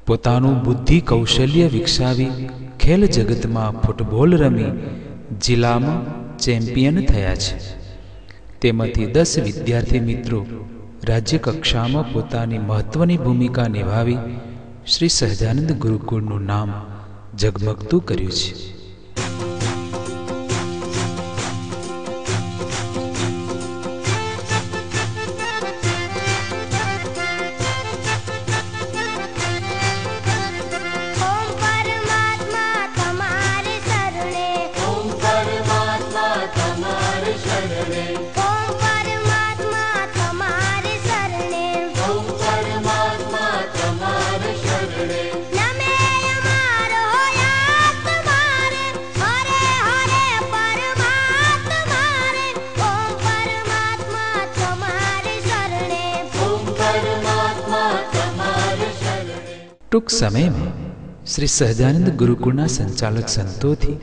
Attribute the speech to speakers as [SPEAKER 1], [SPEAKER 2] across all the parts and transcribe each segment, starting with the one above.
[SPEAKER 1] પોતાનું બુદ્ધિ કૌશલ્ય વિકસાવી ખેલ જગતમાં ફૂટબોલ રમી જિલ્લામાં ચેમ્પિયન થયા છે. તેમાંથી 10 વિદ્યાર્થી મિત્રો રાજ્ય કક્ષામાં પોતાની મહત્વની ભૂમિકા નિભાવી શ્રી સહજાનંદ ગુરુકુળનું નામ ઝગમગતું કર્યું છે. ટૂંક સમયમાં શ્રી સહજાનંદ ગુરુકુળના સંચાલક સંતોથી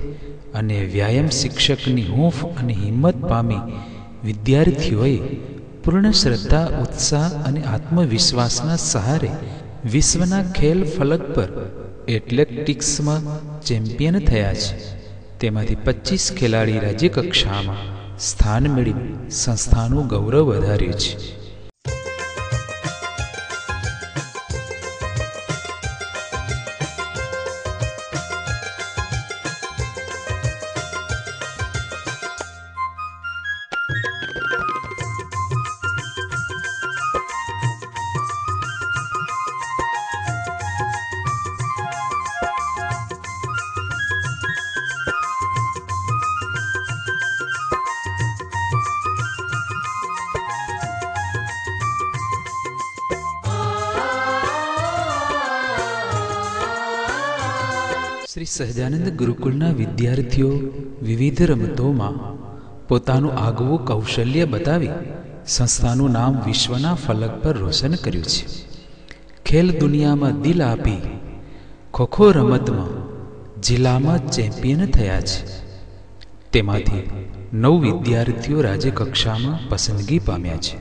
[SPEAKER 1] અને વ્યાયામ શિક્ષકની હૂંફ અને હિંમત પામી વિદ્યાર્થીઓએ પૂર્ણ શ્રદ્ધા, ઉત્સાહ અને આત્મવિશ્વાસના સહારે વિશ્વના ખેલ ફલક પર એથ્લેટિક્સમાં ચેમ્પિયન થયા છે. તેમાંથી 25 ખેલાડી રાજ્ય કક્ષામાં સ્થાન મેળવી સંસ્થાનું ગૌરવ વધાર્યું છે. શ્રી સહજાનંદ ગુરુકુળના વિદ્યાર્થીઓ વિવિધ રમતોમાં પોતાનું આગવું કૌશલ્ય બતાવી સંસ્થાનું નામ વિશ્વના ફલક પર રોશન કર્યું છે. ખેલ દુનિયામાં દિલ આપી ખોખો રમતમાં જિલ્લામાં ચેમ્પિયન થયા છે. તેમાંથી 9 વિદ્યાર્થીઓ રાજ્ય કક્ષામાં પસંદગી પામ્યા છે.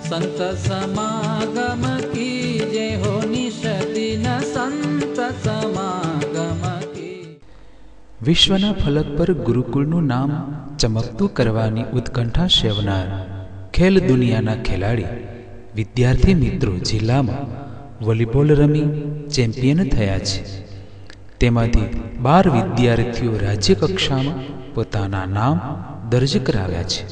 [SPEAKER 2] संत समागम कीजे हो निशदिन संत समागम की.
[SPEAKER 1] વિશ્વના ફલક પર ગુરુકુળનું નામ ચમકતું કરવાની ઉત્કંઠા સેવનાર ખેલ દુનિયાના ખેલાડી વિદ્યાર્થી મિત્રો જિલ્લામાં વોલીબોલ રમી ચેમ્પિયન થયા છે. તેમાંથી 12 વિદ્યાર્થીઓ રાજ્ય કક્ષામાં પોતાના નામ દર્જ કરાવ્યા છે.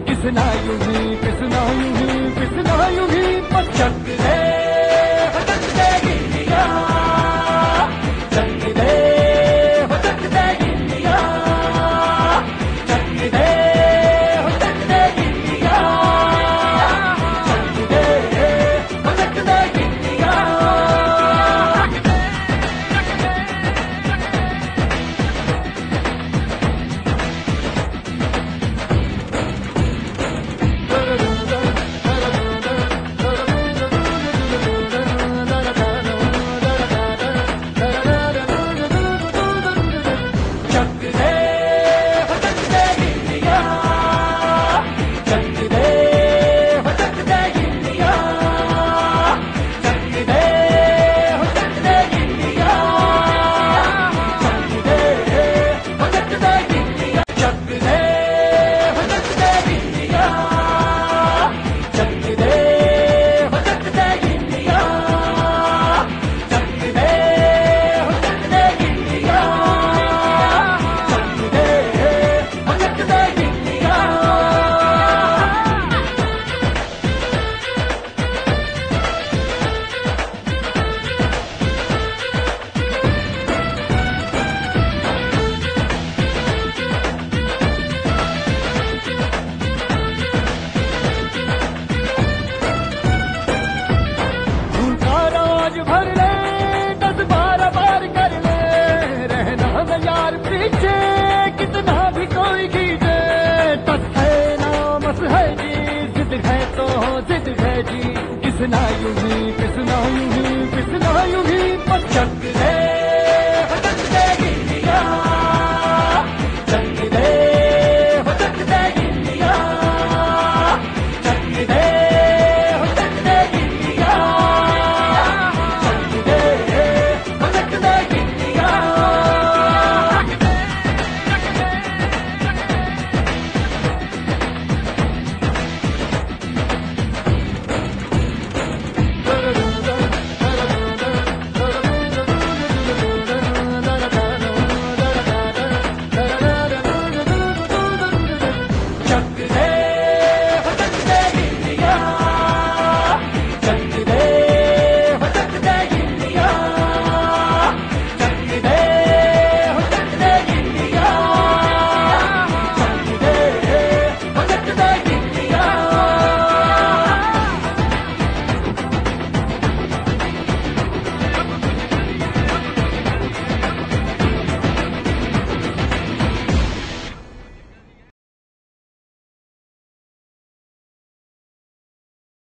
[SPEAKER 3] पिसना यूं ही पिसना यूं ही पिसना यूं ही चक दे हो चक दे गिल्लिया, चक दे हो चक दे गिल्लिया, चक दे हो चक दे गिल्लिया, चक दे हो चक दे गिल्लिया। चक दे हो चक दे गिल्लिया, चक दे हो चक दे गिल्लिया, चक दे हो चक दे गिल्लिया, चक दे हो चक दे गिल्लिया, चक दे हो चक दे गिल्लिया, चक दे हो चक दे गिल्लिया, चक दे हो चक दे गिल्लिया, चक दे हो चक दे गिल्लिया। उनका राज भर ले 10-12 बार कर ले, रहना न यार पीछे कितना भी कोई खींचे। तस है नामस है जी, जिद है तो जिद है जी, किसना यूं ही पिसना यूं ही पिसना यूं ही। चक दे